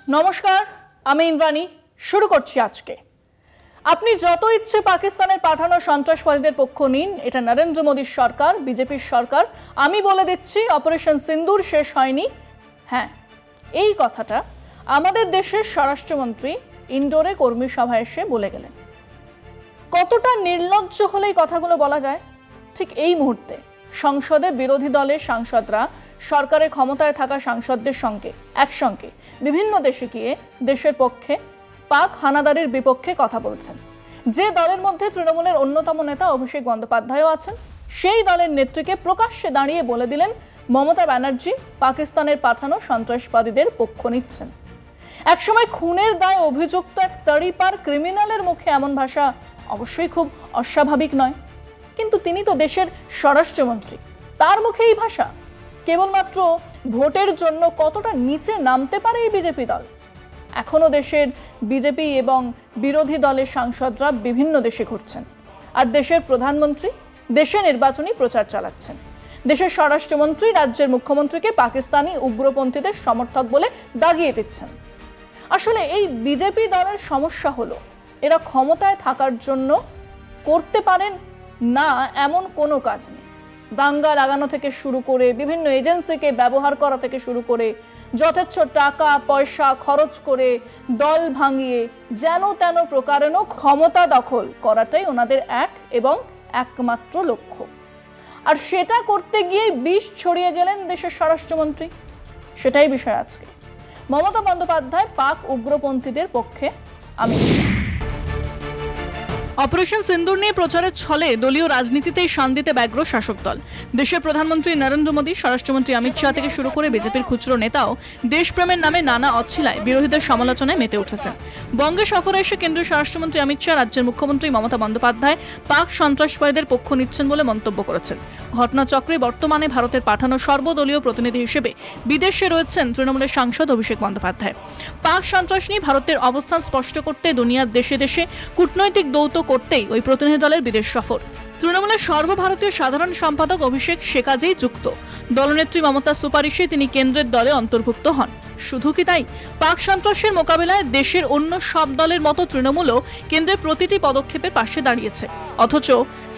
নমস্কার, আমি ইন্দ্রাণী। শুরু করছি আজকে। আপনি যত ইচ্ছে পাকিস্তানের পাঠানো সন্ত্রাসবাদীদের পক্ষ নিন, এটা নরেন্দ্র মোদীর সরকার, বিজেপির সরকার। আমি বলে দিচ্ছি, অপারেশন সিন্দুর শেষ হয়নি। হ্যাঁ, এই কথাটা আমাদের দেশের স্বরাষ্ট্রমন্ত্রী ইন্ডোরে কর্মী সভায় এসে বলে গেলেন। কতটা নির্লজ্জ হলে এই কথাগুলো বলা যায়? ঠিক এই মুহূর্তে সংসদে বিরোধী দলের সাংসদরা সরকারের ক্ষমতায় থাকা সাংসদদের সঙ্গে একসঙ্গে বিভিন্ন দেশে গিয়ে দেশের পক্ষে, পাক হানাদারির বিপক্ষে কথা বলছেন। যে দলের মধ্যে তৃণমূলের অন্যতম নেতা অভিষেক বন্দ্যোপাধ্যায়ও আছেন, সেই দলের নেত্রীকে প্রকাশ্যে দাঁড়িয়ে বলে দিলেন মমতা ব্যানার্জি পাকিস্তানের পাঠানো সন্ত্রাসবাদীদের পক্ষ নিচ্ছেন। একসময় খুনের দায়ে অভিযুক্ত এক তড়িপার ক্রিমিনালের মুখে এমন ভাষা অবশ্যই খুব অস্বাভাবিক নয়, কিন্তু তিনি তো দেশের স্বরাষ্ট্রমন্ত্রী, তার মুখে এই ভাষা। কেবলমাত্র ভোটের জন্য কতটা নিচে নামতে পারে এই বিজেপি দল? এখনো দেশের বিজেপি এবং বিরোধী দলের সাংসদরা বিভিন্ন দেশে ঘুরছেন, আর দেশের প্রধানমন্ত্রী দেশে নির্বাচনী প্রচার চালাচ্ছেন। দেশের স্বরাষ্ট্রমন্ত্রী রাজ্যের মুখ্যমন্ত্রীকে পাকিস্তানি উগ্রপন্থীদের সমর্থক বলে দাগিয়ে দিচ্ছেন। আসলে এই বিজেপি দলের সমস্যা হলো, এরা ক্ষমতায় থাকার জন্য করতে পারেন না এমন কোনো কাজ নেই। দাঙ্গা লাগানো থেকে শুরু করে, বিভিন্ন এজেন্সিকে ব্যবহার করা থেকে শুরু করে, যথেচ্ছ টাকা পয়সা খরচ করে দল ভাঙিয়ে যেন তেন প্রকারেণ ক্ষমতা দখল করাটাই ওনাদের এক এবং একমাত্র লক্ষ্য। আর সেটা করতে গিয়ে বিষ ছড়িয়ে গেলেন দেশের স্বরাষ্ট্রমন্ত্রী। সেটাই বিষয় আজকে। মমতা বন্দ্যোপাধ্যায় পাক উগ্রপন্থীদের পক্ষে আমি। অপারেশন সিন্দুর নিয়ে প্রচারের ছলে দলীয় রাজনীতিতেই শান দিতে ব্যগ্র শাসক দল। দেশের প্রধানমন্ত্রী নরেন্দ্র মোদী, স্বরাষ্ট্রমন্ত্রী অমিত শাহ থেকে শুরু করে বিজেপির খুচরো নেতাও দেশপ্রেমের নামে নানা অছিলায় বিরোধীদের সমালোচনায় মেতে উঠেছেন। বঙ্গে সফরে এসে কেন্দ্রীয় স্বরাষ্ট্রমন্ত্রী অমিত শাহ রাজ্যের মুখ্যমন্ত্রী মমতা বন্দ্যোপাধ্যায় পাক সন্ত্রাসবাদীদের পক্ষ নিচ্ছেন বলে মন্তব্য করেছেন। ঘটনাচক্রে বর্তমানে ভারতের পাঠানো সর্বদলীয় প্রতিনিধি হিসেবে বিদেশে রয়েছেন তৃণমূলের সাংসদ অভিষেক বন্দ্যোপাধ্যায়। পাক সন্ত্রাস নিয়ে ভারতের অবস্থান স্পষ্ট করতে দুনিয়ার দেশে দেশে কূটনৈতিক দৌত্য করতেই ওই প্রতিনিধি দলের বিদেশ সফর। তৃণমূলের সর্বভারতীয় সাধারণ সম্পাদক অভিষেক সে কাজেই যুক্ত। দলনেত্রী মমতার সুপারিশে তিনি কেন্দ্রের দলে অন্তর্ভুক্ত হন। শুধু কি তাই, পাক সন্ত্রাসের মোকাবিলায় দেশের অন্য সব দলের মতো তৃণমূলও কেন্দ্রের প্রতিটি পদক্ষেপের পাশে দাঁড়িয়েছে। অথচ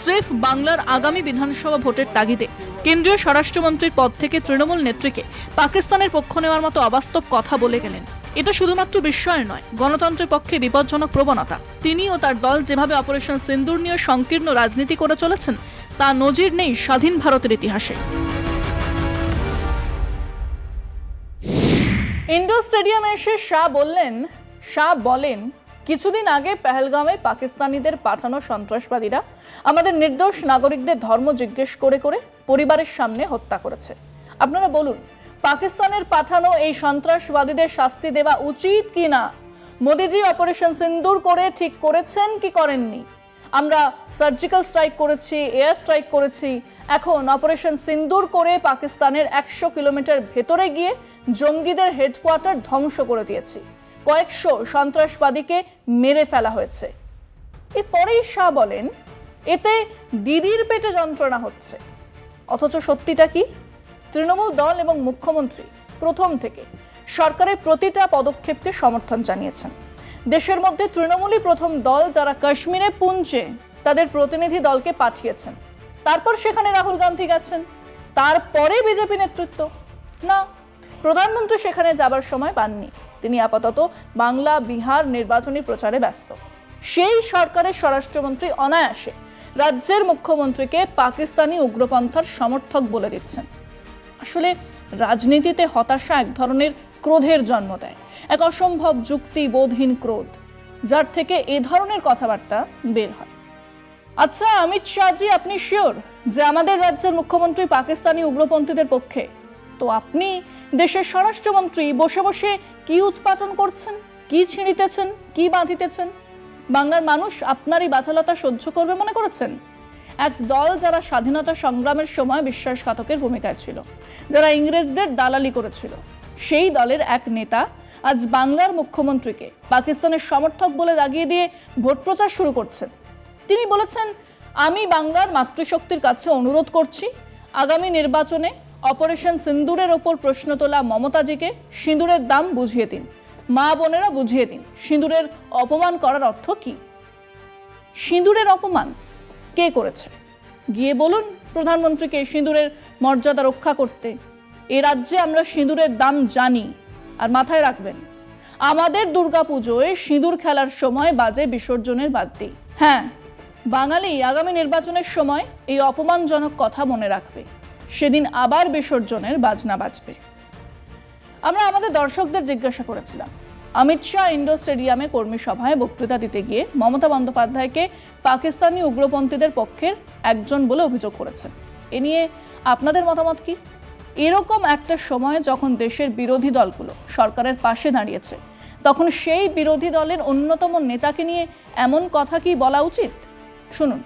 স্রেফ বাংলার আগামী বিধানসভা ভোটের তাগিদে কেন্দ্রীয় স্বরাষ্ট্রমন্ত্রীর পদ থেকে তৃণমূল নেত্রীকে পাকিস্তানের পক্ষ নেওয়ার মতো অবাস্তব কথা বলে গেলেন। এটা শুধুমাত্র বিস্ময়ের নয়, গণতন্ত্রের পক্ষে বিপজ্জনক প্রবণতা। তিনি ও তার দল যেভাবে অপারেশন সিন্দুর নিয়ে সংকীর্ণ রাজনীতি করে চলেছেন, তা নজির নেই স্বাধীন ভারতের ইতিহাসে। ইন্ডোর স্টেডিয়ামে এসে শাহ বলেন, কিছুদিন আগে পেহেলগামে পাকিস্তানিদের পাঠানো সন্ত্রাসবাদীরা আমাদের নির্দোষ নাগরিকদের ধর্ম জিজ্ঞেস করে করে পরিবারের সামনে হত্যা করেছে। আপনারা বলুন, পাকিস্তানের পাঠানো এই সন্ত্রাসবাদীদের শাস্তি দেওয়া উচিত কি না? মোদিজি অপারেশন সিন্দুর করে ঠিক করেছেন কি করেননি? আমরা সার্জিক্যাল স্ট্রাইক করেছি, এয়ার স্ট্রাইক করেছি, এখন অপারেশন সিন্দুর করে পাকিস্তানের 100 কিলোমিটার ভেতরে গিয়ে জঙ্গিদের হেডকোয়ার্টার ধ্বংস করে দিয়েছি, কয়েকশো সন্ত্রাসবাদীকে মেরে ফেলা হয়েছে। এরপরেই শাহ বলেন, এতে দিদির পেটে যন্ত্রণা হচ্ছে। অথচ সত্যিটা কি? তৃণমূল দল এবং মুখ্যমন্ত্রী প্রথম থেকে সরকারের প্রতিটা পদক্ষেপকে সমর্থন জানিয়েছেন। দেশের মধ্যে তৃণমূলই প্রথম দল যারা কাশ্মীরে পুঞ্চে তাদের প্রতিনিধি দলকে পাঠিয়েছেন। তারপর সেখানে রাহুল গান্ধী গেছেন, তারপরে বিজেপি নেতৃত্ব। না, প্রধানমন্ত্রী সেখানে যাবার সময় পাননি। তিনি আপাতত বাংলা বিহার নির্বাচনী প্রচারে ব্যস্ত। সেই সরকারের স্বরাষ্ট্রমন্ত্রী অনায়াসে রাজ্যের মুখ্যমন্ত্রীকে পাকিস্তানি উগ্রপন্থার সমর্থক বলে দিচ্ছেন। আসলে রাজনীতিতে হতাশা এক ধরনের ক্রোধের জন্ম দেয়, এক অসম্ভব যুক্তিবোধহীন ক্রোধ, যার থেকে এ ধরনের কথাবার্তা বের হয়। আচ্ছা অমিত শাহজি, আপনি শিওর যে আমাদের রাজ্যের মুখ্যমন্ত্রী পাকিস্তানি উগ্রপন্থীদের পক্ষে? তো আপনি দেশের স্বরাষ্ট্রমন্ত্রী বসে বসে কি উৎপাদন করছেন, কি ছিঁড়িতেছেন, কি বাঁধিতেছেন? বাংলার মানুষ আপনার এই বাচালতা সহ্য করবে মনে করেছেন? এক দল যারা স্বাধীনতা সংগ্রামের সময় বিশ্বাসঘাতকের ভূমিকায় ছিল, যারা ইংরেজদের দালালি করেছিল, সেই দলের এক নেতা আজ বাংলার মুখ্যমন্ত্রীকে পাকিস্তানের সমর্থক বলে দাগিয়ে দিয়ে ভোট প্রচার শুরু করছেন। তিনি বলেছেন, আমি বাংলার মাতৃশক্তির কাছে অনুরোধ করছি, আগামী নির্বাচনে অপারেশন সিন্দুরের ওপর প্রশ্ন তোলা মমতাজিকে সিঁদুরের দাম বুঝিয়ে দিন। মা বোনেরা বুঝিয়ে দিন সিঁদুরের অপমান করার অর্থ কি। সিঁদুরের অপমান কে করেছে? গিয়ে বলুন প্রধানমন্ত্রীকে সিঁদুরের মর্যাদা রক্ষা করতে। এ রাজ্যে আমরা সিঁদুরের দাম জানি। আর মাথায় রাখবেন, আমাদের দুর্গাপুজোয় সিঁদুর খেলার সময় বাজে বিসর্জনের বাদ্যি। হ্যাঁ, বাঙালি আগামী নির্বাচনের সময় এই অপমানজনক কথা মনে রাখবে। সেদিন আবার বিসর্জনের বাজনা বাজবে। আমরা আমাদের দর্শকদের জিজ্ঞাসা করেছিলাম, অমিত শাহ ইন্ডোর স্টেডিয়ামে কর্মী সভায় বক্তৃতা দিতে গিয়ে মমতা বন্দ্যোপাধ্যায়কে পাকিস্তানি উগ্রপন্থীদের পক্ষের একজন বলে অভিযোগ করেছেন। এ নিয়ে আপনাদের মতামত কি? এরকম একটা সময় যখন দেশের বিরোধী দলগুলো সরকারের পাশে দাঁড়িয়েছে, তখন সেই বিরোধী দলের অন্যতম নেতাকে নিয়ে এমন কথা কি বলা উচিত? শুনুন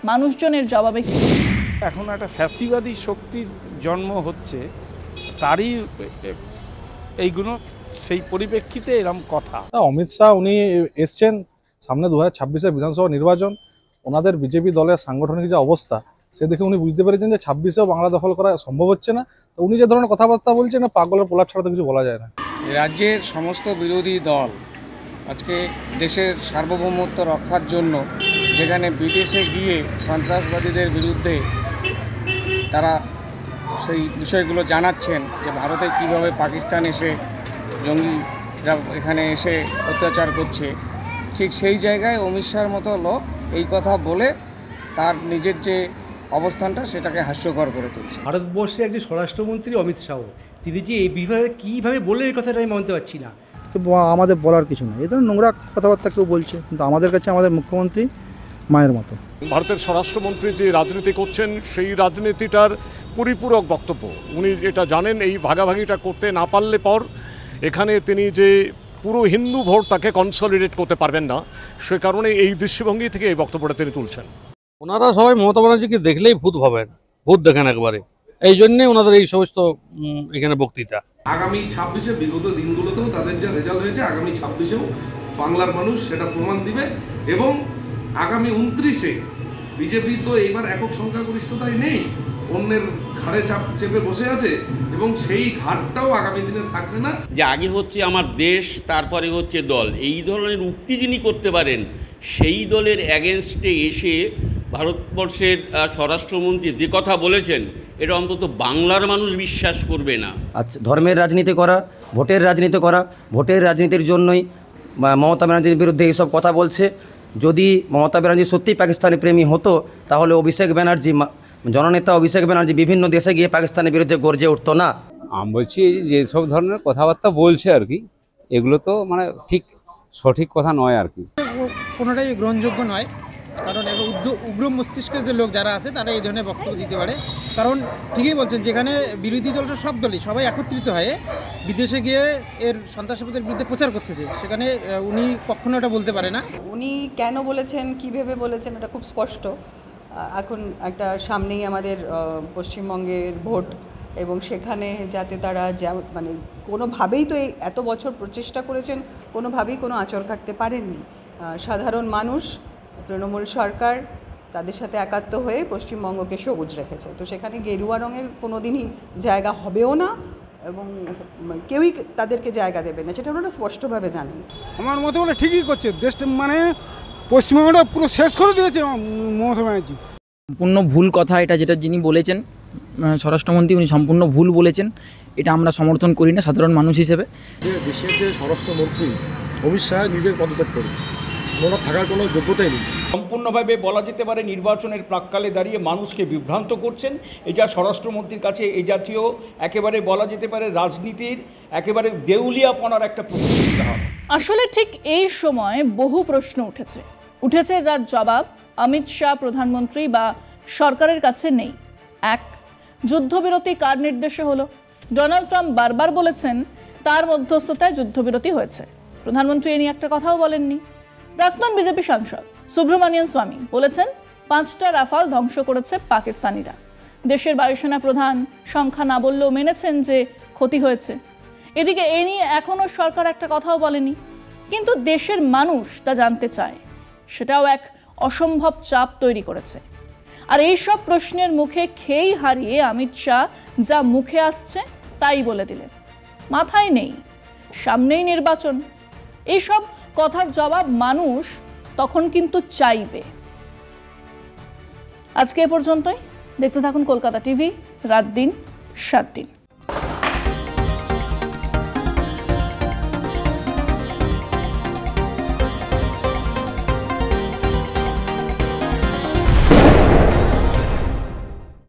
মানুষজনের জবাবে কি বলছে। এখন একটা ফ্যাসিবাদী শক্তির জন্ম হচ্ছে, তারই এইগুলো সেই পরিপ্রেক্ষিতে এরকম কথা। অমিত শাহ উনি এসছেন সামনে 2026-এর বিধানসভা নির্বাচন, ওনাদের বিজেপি দলের সাংগঠনিক যে অবস্থা সে দেখে উনি বুঝতে পেরেছেন যে 26-এও বাংলা দখল করা সম্ভব হচ্ছে না। তো উনি যে ধরনের কথাবার্তা বলছেন না, পাগলের পোলাপ ছাড়া তো কিছু বলা যায় না। রাজ্যের সমস্ত বিরোধী দল আজকে দেশের সার্বভৌমত্ব রক্ষার জন্য যেখানে বিদেশে গিয়ে সন্ত্রাসবাদীদের বিরুদ্ধে তারা সেই বিষয়গুলো জানাচ্ছেন যে ভারতে কিভাবে পাকিস্তান এসে জঙ্গিরা এখানে এসে অত্যাচার করছে, ঠিক সেই জায়গায় অমিত শাহর মতো লোক এই কথা বলে তার নিজের যে অবস্থানটা সেটাকে হাস্যকর করে তুলছে। ভারতবর্ষে একজন স্বরাষ্ট্রমন্ত্রী অমিত শাহ, তিনি যে এই বিষয়ে কীভাবে বললেন এই কথাটা আমি মানতে পারছি না। তো আমাদের বলার কিছু নেই, এই ধরনের নোংরা কথাবার্তা কেউ বলছে, কিন্তু আমাদের কাছে আমাদের মুখ্যমন্ত্রী মায়ের মতো। ভারতের স্বরাষ্ট্রমন্ত্রী যে রাজনীতি করছেন সেই রাজনীতিটার পরিপূরক বক্তব্য। উনি এটা জানেন, এই ভাগাভাগিটা করতে না পারলে পর এখানে তিনি যে পুরো হিন্দু ভোট তাকে কনসলিডেট করতে পারবেন না, সে কারণে এই দৃষ্টিভঙ্গি থেকে এই বক্তব্যটা তিনি তুলছেন। ওনারা সবাই মমতা ব্যানার্জিকে দেখলেই ভূত ভাবেন, ভূত দেখেন একবারে, এই জন্যে ওনাদের এই সমস্ত এখানে বক্তৃতা। আগামী 26-এ বিগত দিনগুলোতেও তাদের যা রেজাল্ট হয়েছে, আগামী 26-এও বাংলার মানুষ সেটা প্রমাণ দিবে। এবং আগামী 29-এ বিজেপি তো এইবার একক সংখ্যাগরিষ্ঠতায় নেই, অন্যের ঘাড়ে চেপে বসে আছে, এবং সেই ঘাটটাও আগামী দিনে থাকবে না। যে আগে হচ্ছে আমার দেশ, তারপরে হচ্ছে দল, এই ধরনের উক্তি যিনি করতে পারেন, সেই দলের অ্যাগেনস্টে এসে ভারতবর্ষের স্বরাষ্ট্রমন্ত্রী যে কথা বলেছেন, এটা অন্তত বাংলার মানুষ বিশ্বাস করবে না। আচ্ছা, ধর্মের রাজনীতি করা, ভোটের রাজনীতি করা, ভোটের রাজনীতির জন্যই মমতা ব্যানার্জির বিরুদ্ধে এইসব কথা বলছে। যদি মমতা ব্যানার্জি সত্যিই পাকিস্তানি প্রেমী হতো, তাহলে অভিষেক ব্যানার্জি, জননেতা অভিষেক ব্যানার্জি বিভিন্ন দেশে গিয়ে পাকিস্তানের বিরুদ্ধে গর্জে উঠতো না। আমি বলছি যেসব ধরনের কথাবার্তা বলছে আর কি, এগুলো তো মানে ঠিক সঠিক কথা নয় আর কি, কোনোটাই গ্রহণযোগ্য নয়। কারণ উগ্র মস্তিষ্কের যে লোক যারা আছে তারা এই ধরনের বক্তব্য দিতে পারে। কারণ ঠিকই বলছেন, যেখানে বিরোধী দলটা সব দলই সবাই একত্রিত হয়ে বিদেশে গিয়ে এর সন্ত্রাসবাদের বিরুদ্ধে প্রচার করতেছে, সেখানে উনি কখনো এটা বলতে পারে না। উনি কেন বলেছেন, কিভাবে বলেছেন, এটা খুব স্পষ্ট। এখন একটা সামনেই আমাদের পশ্চিমবঙ্গের ভোট, এবং সেখানে যাতে তারা মানে কোনোভাবেই তো এই এত বছর প্রচেষ্টা করেছেন, কোনোভাবেই কোনো আঁচড় কাটতে পারেননি। সাধারণ মানুষ, তৃণমূল সরকার তাদের সাথে একাত্ম হয়ে পশ্চিমবঙ্গকে সবুজ রেখেছে। তো সেখানে গেরুয়া রঙের কোনো দিনই জায়গা হবেও না, এবং কেউই তাদেরকে জায়গা দেবে না, সেটা ওনারা স্পষ্টভাবে জানেন। আমার মতে বলে ঠিকই করছে, দেশটা মানে পশ্চিমবঙ্গটা পুরো শেষ করে দিয়েছে মমতা ব্যানার্জি। সম্পূর্ণ ভুল কথা এটা, যেটা যিনি বলেছেন স্বরাষ্ট্রমন্ত্রী, উনি সম্পূর্ণ ভুল বলেছেন। এটা আমরা সমর্থন করি না সাধারণ মানুষ হিসেবে। দেশের যে স্বরাষ্ট্রমন্ত্রী অমিত শাহ নিজের পদত্যাগ করে, ওনার থাকার কোনো যোগ্যতাই নেই। সম্পূর্ণভাবে বলা যেতে পারে নির্বাচনের প্রাক্কালে দাঁড়িয়ে মানুষকে বিভ্রান্ত করছেন। এটা স্বরাষ্ট্রমন্ত্রীর কাছে এই জাতীয় একেবারে বলা যেতে পারে রাজনীতির একেবারে দেউলিয়াপনার একটা প্রতিযোগিতা হবে। আসলে ঠিক এই সময় বহু প্রশ্ন উঠেছে যার জবাব অমিত শাহ প্রধানমন্ত্রী বা সরকারের কাছে নেই। এক, যুদ্ধবিরতি কার নির্দেশে হলো? ডোনাল্ড ট্রাম্প বারবার বলেছেন তার মধ্যস্থতায় যুদ্ধবিরতি হয়েছে। প্রধানমন্ত্রী এ নিয়ে একটা কথাও বলেননি। প্রাক্তন বিজেপি সাংসদ সুব্রমণিয়ান স্বামী বলেছেন 5টা রাফাল ধ্বংস করেছে পাকিস্তানিরা। দেশের বায়ুসেনা প্রধান সংখ্যা না বললেও মেনেছেন যে ক্ষতি হয়েছে। এদিকে এ নিয়ে এখনো সরকার একটা কথাও বলেনি, কিন্তু দেশের মানুষ তা জানতে চায়। সেটাও এক অসম্ভব চাপ তৈরি করেছে। আর এই সব প্রশ্নের মুখে খেই হারিয়ে অমিত শাহ যা মুখে আসছে তাই বলে দিলেন। মাথায় নেই, সামনেই নির্বাচন, এইসব কথার জবাব মানুষ তখন কিন্তু চাইবে। আজকে এ পর্যন্তই। দেখতে থাকুন কলকাতা টিভি, রাত দিন 7 দিন।